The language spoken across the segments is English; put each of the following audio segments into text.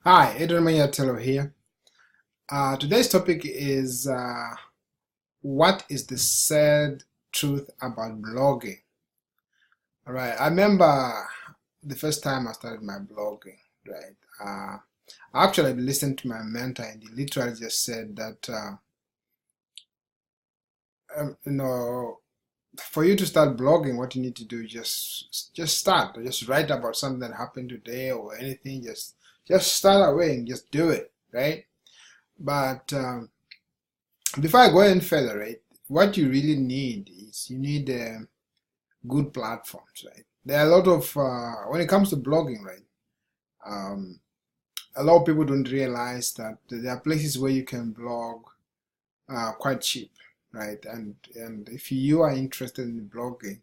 Hi, Adrian Manyathelo here. Today's topic is what is the sad truth about blogging? All right, I remember the first time I started my blogging, right? I actually listened to my mentor and he literally just said that, um, you know, for you to start blogging, what you need to do is just start, just write about something that happened today or anything. Just start away and just do it, right? But before I go any further, right, what you really need is you need good platforms, right? There are a lot of, when it comes to blogging, right, um, a lot of people don't realize that there are places where you can blog quite cheap, right? And if you are interested in blogging,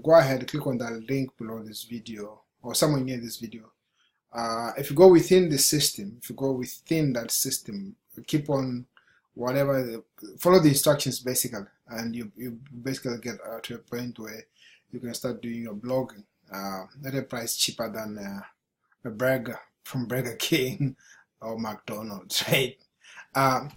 go ahead, click on that link below this video or somewhere near this video. If you go within the system, if you go within that system, keep on whatever, follow the instructions basically, and you basically get to a point where you can start doing your blogging at a price cheaper than a burger from Burger King or McDonald's, right? Um,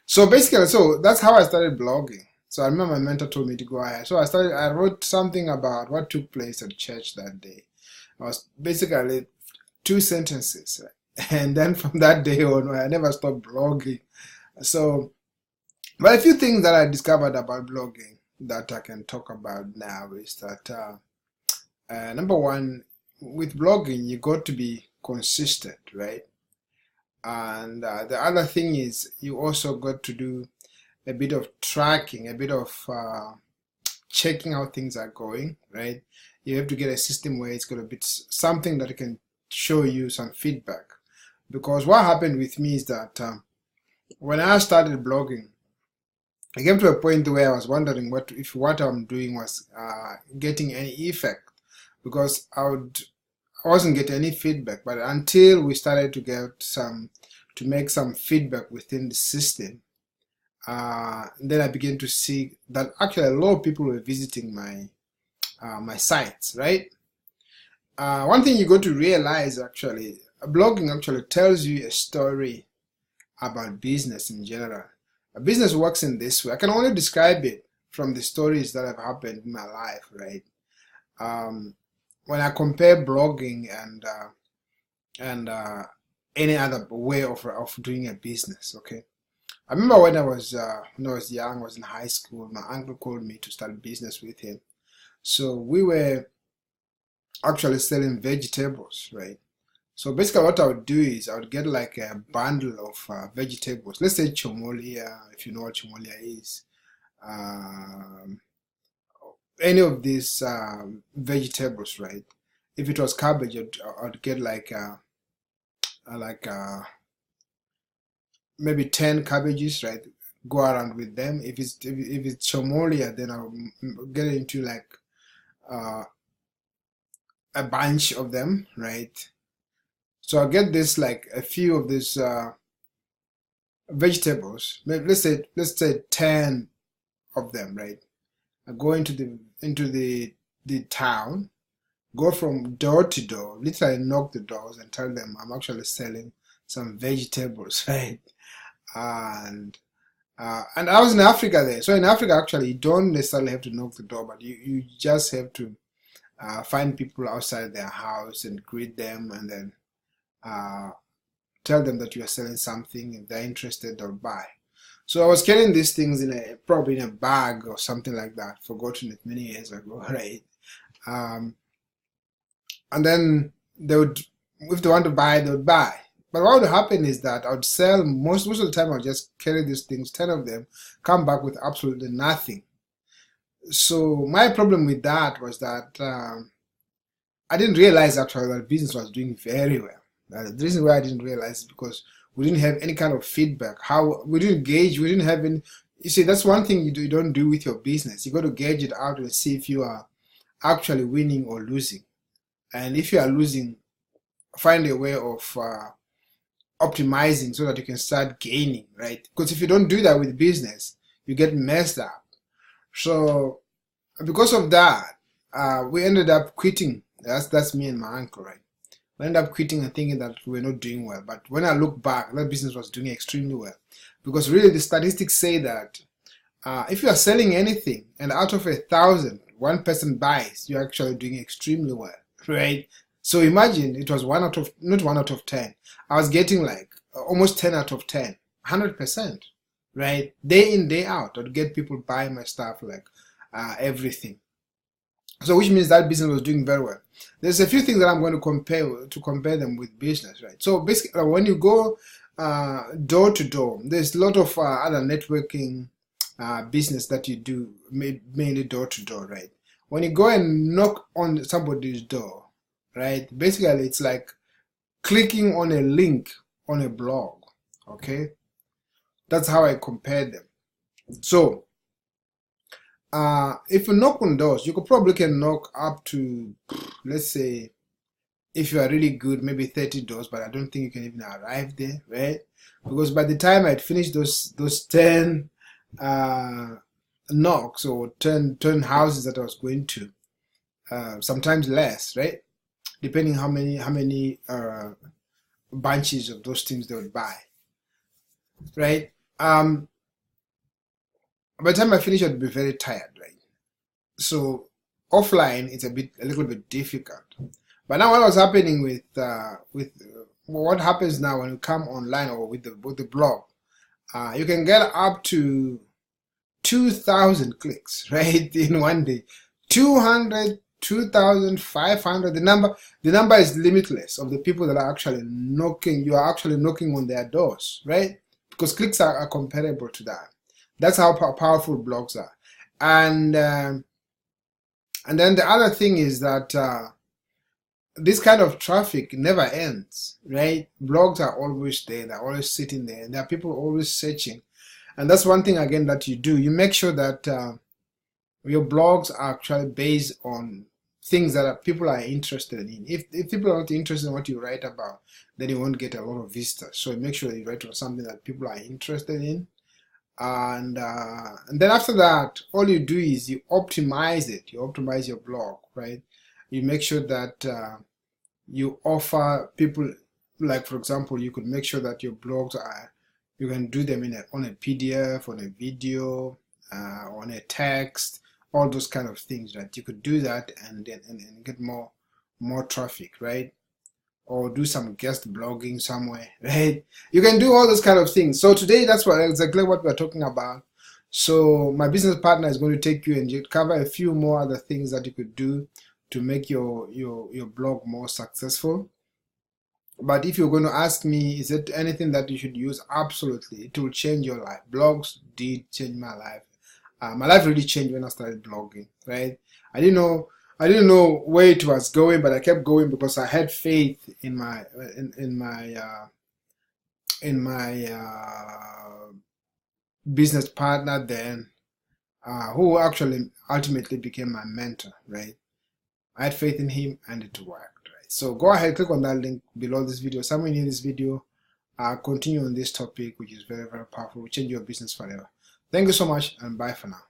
so basically, so that's how I started blogging. So I remember my mentor told me to go ahead. So I wrote something about what took place at church that day. I was basically two sentences, right? And then from that day on, I never stopped blogging. So, but a few things that I discovered about blogging that I can talk about now is that number one, with blogging, you got to be consistent, right? And the other thing is you also got to do a bit of tracking, a bit of checking how things are going, right? You have to get a system where it's going to be something that can show you some feedback. Because what happened with me is that when I started blogging, I came to a point where I was wondering if what I'm doing was getting any effect, because I wasn't getting any feedback. But until we started to make some feedback within the system, then I began to see that actually a lot of people were visiting my sites, right? One thing you got to realize actually, blogging actually tells you a story about business in general. A business works in this way. I can only describe it from the stories that have happened in my life, right? When I compare blogging and any other way of doing a business, okay? I remember when I was young, I was in high school, my uncle called me to start business with him. So we were actually selling vegetables, right? So basically what I would do is I would get like a bundle of vegetables. Let's say chomolia, if you know what chomolia is. Um, any of these vegetables, right? If it was cabbage, I'd get like maybe 10 cabbages, right? Go around with them. If it's chomolia, then I'll get into like uh, a bunch of them, right? So I'll get this like a few of these vegetables. Let's say 10 of them, right? I go into the town, go from door to door, literally knock the doors and tell them I'm actually selling some vegetables, right? And and I was in Africa there. So in Africa, actually, you don't necessarily have to knock the door, but you just have to find people outside their house and greet them, and then uh, tell them that you are selling something. If they're interested, they'll buy. So I was carrying these things probably in a bag or something like that. Forgotten it many years ago, right? Um, and then they would, if they want to buy, they would buy. But what would happen is that I would sell most of the time. I would just carry these things, 10 of them, come back with absolutely nothing. So my problem with that was that I didn't realize actually that business was doing very well. The reason why I didn't realize is because we didn't have any kind of feedback. How we didn't gauge, we didn't have any. You see, that's one thing you don't do with your business. You got to gauge it out and see if you are actually winning or losing. And if you are losing, find a way of optimizing so that you can start gaining, right? Because if you don't do that with business, you get messed up. So because of that, we ended up quitting. That's me and my uncle, right? We ended up quitting and thinking that we were not doing well. But when I look back, that business was doing extremely well. Because really the statistics say that if you are selling anything and out of 1,000, one person buys, you're actually doing extremely well, right? So imagine it was not 1 out of 10. I was getting like almost 10 out of 10, 100%, right? Day in, day out, I'd get people buying my stuff, like everything. So which means that business was doing very well. There's a few things that I'm going to compare them with business, right? So basically, when you go door to door, there's a lot of other networking business that you do, mainly door to door, right? When you go and knock on somebody's door, right? Basically, it's like clicking on a link on a blog, okay? That's how I compare them. So if you knock on doors, you probably can knock up to, let's say, if you are really good, maybe 30 doors, but I don't think you can even arrive there, right? Because by the time I'd finished those 10 knocks or 10 houses that I was going to, sometimes less, right? Depending how many bunches of those things they would buy, right? By the time I finish, I'd be very tired, right? So offline, it's a little bit difficult. But now what was happening with what happens now when you come online or with the blog, you can get up to 2,000 clicks, right, in one day. 200, 2,500. The number is limitless of the people that are actually knocking. You are actually knocking on their doors, right? Because clicks are comparable to that. That's how powerful blogs are. And then the other thing is that this kind of traffic never ends, right? Blogs are always there. They're always sitting there. And there are people always searching. And that's one thing, again, that you do. You make sure that your blogs are actually based on things that people are interested in. If people are not interested in what you write about, then you won't get a lot of visitors. So make sure that you write on something that people are interested in. And then after that, all you do is you optimize it. You optimize your blog, right? You make sure that you offer people, like for example, you could make sure that your blogs you can do them on a PDF, on a video, on a text, all those kind of things, right? You could do that and get more traffic, right? Or do some guest blogging somewhere, right? You can do all those kind of things. So today, that's exactly what we're talking about. So my business partner is going to take you and cover a few more other things that you could do to make your blog more successful. But if you're going to ask me, is it anything that you should use? Absolutely. It will change your life. Blogs did change my life. My life really changed when I started blogging, right? I didn't know where it was going, but I kept going because I had faith in my business partner then, who actually ultimately became my mentor, right? I had faith in him and it worked, right? So go ahead, click on that link below this video. Somewhere in this video, continue on this topic, which is very, very powerful. Will change your business forever. Thank you so much and bye for now.